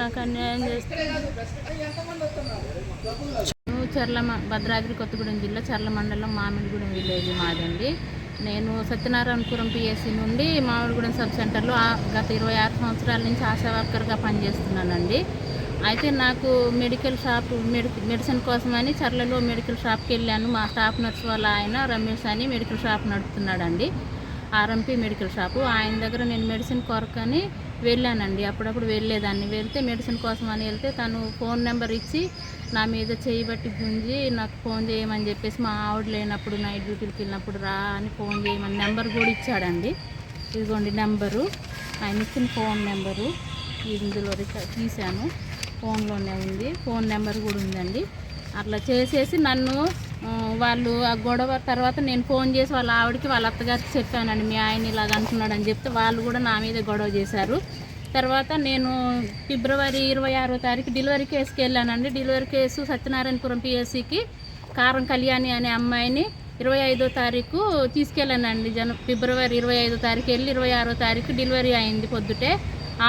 నాకు అన్యాయం చేస్తే చర్ల భద్రాద్రి కొత్తగూడెం జిల్లా చర్ల మండలం మామిడిగూడెం విలేజ్ మాదండి. నేను సత్యనారాయణపురం పిఎస్సి నుండి మామిడిగూడెం సబ్ సెంటర్లో గత 26 సంవత్సరాల నుంచి ఆశా వర్కర్గా పనిచేస్తున్నానండి. అయితే నాకు మెడిసిన్ కోసమని చర్లలో మెడికల్ షాప్కి వెళ్ళాను. మా స్టాఫ్ నర్స్ వాళ్ళ ఆయన రమేష్ అని మెడికల్ షాప్ నడుపుతున్నాడండి, ఆర్ఎంపీ మెడికల్ షాపు. ఆయన దగ్గర నేను మెడిసిన్ కొరకని వెళ్ళానండి. అప్పుడప్పుడు వెళ్ళేదాన్ని. వెళ్తే మెడిసిన్ కోసం అని వెళ్తే తను ఫోన్ నెంబర్ ఇచ్చి నా మీద చేయి బట్టి గుంజి నాకు ఫోన్ చేయమని చెప్పేసి, మా ఆవిడ లేనప్పుడు నైట్ డ్యూటీకి వెళ్ళినప్పుడు రా అని ఫోన్ చేయమని నెంబర్ కూడా ఇచ్చాడండి. ఇదిగోండి నెంబరు, ఆయన ఇచ్చిన ఫోన్ నెంబరు ఇందులో తీశాను, ఫోన్లోనే ఉంది, ఫోన్ నెంబర్ కూడా ఉందండి. అట్లా చేసేసి నన్ను వాళ్ళు ఆ గొడవ తర్వాత నేను ఫోన్ చేసి వాళ్ళ ఆవిడకి వాళ్ళ అత్తగారికి చెప్పానండి, మీ ఆయన ఇలాగ అంటున్నాడని చెప్తే వాళ్ళు కూడా నా మీద గొడవ చేశారు. తర్వాత నేను ఫిబ్రవరి 26వ తారీఖు డెలివరీ కేసుకి వెళ్ళానండి. డెలివరీ కేసు సత్యనారాయణపురం పిఎస్సికి కారం కళ్యాణి అనే అమ్మాయిని 25వ తారీఖు తీసుకెళ్ళానండి. ఫిబ్రవరి 25వ తారీఖు వెళ్ళి 26వ తారీఖు డెలివరీ అయింది పొద్దుటే.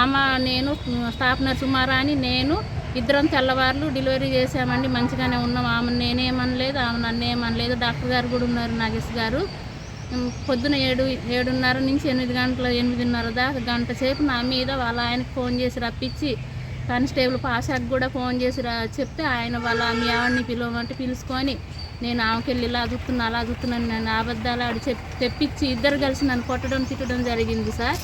ఆమె నేను స్టాఫ్ నర్సు సుమారాని నేను ఇద్దరం తెల్లవారులు డెలివరీ చేసామండి. మంచిగానే ఉన్నాం. ఆమె నేనేమనలేదు, ఆమె నన్ను ఏమనలేదు. డాక్టర్ గారు కూడా ఉన్నారు, నాగేష్ గారు. పొద్దున 7:30 నుంచి 8:30 దాకా గంట సేపు నా మీద వాళ్ళ ఆయనకు ఫోన్ చేసి రప్పించి, కానిస్టేబుల్ పాషాకు కూడా ఫోన్ చేసి చెప్తే ఆయన వాళ్ళ మీ ఆవిడని పిలవమంటే పిలుచుకొని నేను ఆమెకెళ్ళి ఇలా చూస్తున్నాను నేను అబద్ధాలు ఆడి తెప్పించి ఇద్దరు కలిసి నన్ను కొట్టడం తిట్టడం జరిగింది సార్.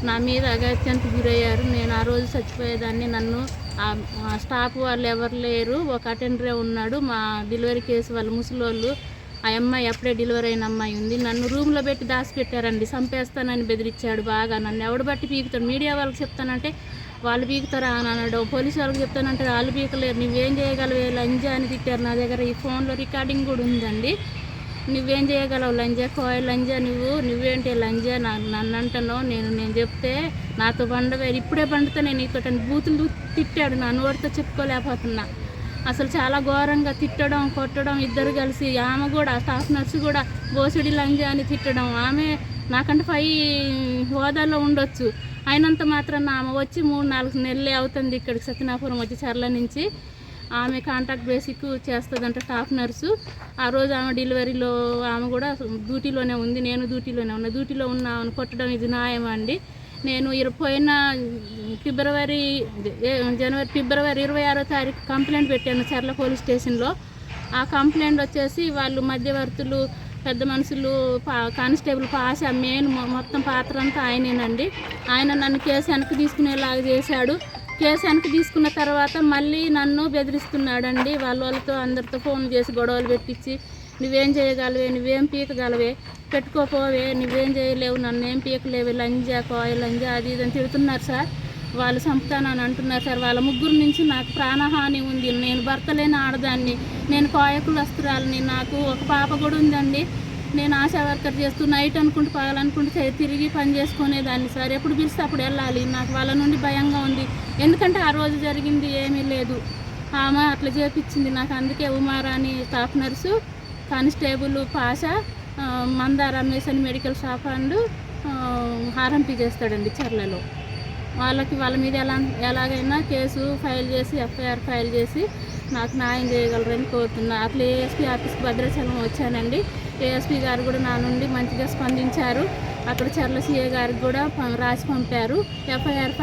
నా మీద అగత్యానికి గురయ్యారు. నేను ఆ రోజు చచ్చిపోయేదాన్ని. నన్ను ఆ స్టాఫ్ వాళ్ళు ఎవరు లేరు, ఒక అటెండరే ఉన్నాడు. మా డెలివరీ కేసు వాళ్ళు ముసలోళ్ళు. ఆ అమ్మాయి అప్పుడే డెలివరీ అయిన అమ్మాయి ఉంది. నన్ను రూమ్లో పెట్టి దాచిపెట్టారండి. చంపేస్తానని బెదిరించాడు బాగా. నన్ను ఎవడు బట్టి పీకుతాడు, మీడియా వాళ్ళకి చెప్తానంటే వాళ్ళు పీకుతారా అని అనడం, పోలీసు వాళ్ళకి చెప్తానంటే వాళ్ళు పీకలేరు, నువ్వేం చేయగలవే లంజా అని తిట్టారు. నా దగ్గర ఈ ఫోన్లో రికార్డింగ్ కూడా ఉందండి. నువ్వేం చేయగలవు లంజా, కోయ లంజా, నువ్వేంటి లంజా నన్ను అంటున్నావు. నేను చెప్తే నాతో బండవేరు, ఇప్పుడే బండితే నేను నీతో బూతులు తిట్టాడు. నా నోటితో చెప్పుకోలేకపోతున్నా. అసలు చాలా ఘోరంగా తిట్టడం కొట్టడం ఇద్దరు కలిసి. ఆమె కూడా స్టాఫ్ నర్సు కూడా బోసిడి లంజా అని తిట్టడం. ఆమె నాకంటే పై హోదాలో ఉండొచ్చు, అయినంత మాత్రం ఆమె వచ్చి 3-4 నెలలే అవుతుంది ఇక్కడికి సత్యనాపురం వచ్చి చర్ల నుంచి. ఆమె కాంట్రాక్ట్ బేసిక్ చేస్తుందంట స్టాఫ్ నర్సు. ఆ రోజు ఆమె డెలివరీలో ఆమె కూడా డ్యూటీలోనే ఉంది, నేను డ్యూటీలోనే ఉన్నా. డ్యూటీలో ఉన్న ఆమెను కొట్టడం ఇది న్యాయమా అండి? నేను పోయిన ఫిబ్రవరి 26వ తారీఖు కంప్లైంట్ పెట్టాను చర్ల పోలీస్ స్టేషన్లో. ఆ కంప్లైంట్ వచ్చేసి వాళ్ళు మధ్యవర్తులు పెద్ద మనుషులు కానిస్టేబుల్ పాష మెయిన్ మొత్తం పాత్ర అంతా ఆయనేనండి. ఆయన నన్ను కేసు వెనక్కి తీసుకునేలాగా చేశాడు. కేసు వెనక్కి తీసుకున్న తర్వాత మళ్ళీ నన్ను బెదిరిస్తున్నాడండి. వాళ్ళతో అందరితో ఫోన్ చేసి గొడవలు పెట్టించి, నువ్వేం చేయగలవే, నువ్వేం పీకగలవే, పెట్టుకోపోవే, నువ్వేం చేయలేవు, నన్ను ఏం పీకలేవే, లంజా కోయ లంజా అది ఇది అని తిడుతున్నారు సార్. వాళ్ళు చంపుతానని అంటున్నారు సార్. వాళ్ళ ముగ్గురు నుంచి నాకు ప్రాణహాని ఉంది. నేను భర్త లేని ఆడదాన్ని, నేను కోయకులస్తురాలని, నాకు ఒక పాప కూడా ఉందండి. నేను ఆశా వర్కర్ చేస్తూ నైట్ అనుకుంటూ పగలనుకుంటూ తిరిగి పని చేసుకునేదాన్ని సార్. ఎప్పుడు పిలిస్తే అప్పుడు వెళ్ళాలి. నాకు వాళ్ళ నుండి భయంగా ఉంది, ఎందుకంటే ఆ రోజు జరిగింది ఏమీ లేదు. ఆమె అట్లా చేపించింది నాకు. అందుకే Uma Rani staff nurse, constable Pasha, మందార రమేష్ అని మెడికల్ షాప్ అండ్ ఆర్ఎంపీ చేస్తాడండి చర్లలో. వాళ్ళ మీద ఎలాగైనా కేసు ఫైల్ చేసి ఎఫ్ఐఆర్ ఫైల్ చేసి నాకు న్యాయం చేయగలరని కోరుతున్నా. అట్లా ఏఎస్పీ ఆఫీస్కి భద్రాచలం వచ్చానండి. ఏఎస్పీ గారు కూడా నా నుండి మంచిగా స్పందించారు. అక్కడ చర్ల సిఏ గారికి కూడా రాసి పంపారు, ఎఫ్ఐఆర్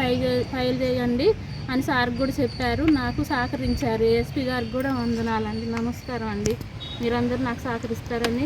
ఫైల్ చేయండి అని సార్కి కూడా చెప్పారు. నాకు సహకరించారు. ఏఎస్పీ గారికి కూడా వందనాలండి, నమస్కారం అండి. మీరందరూ నాకు సహకరిస్తారని.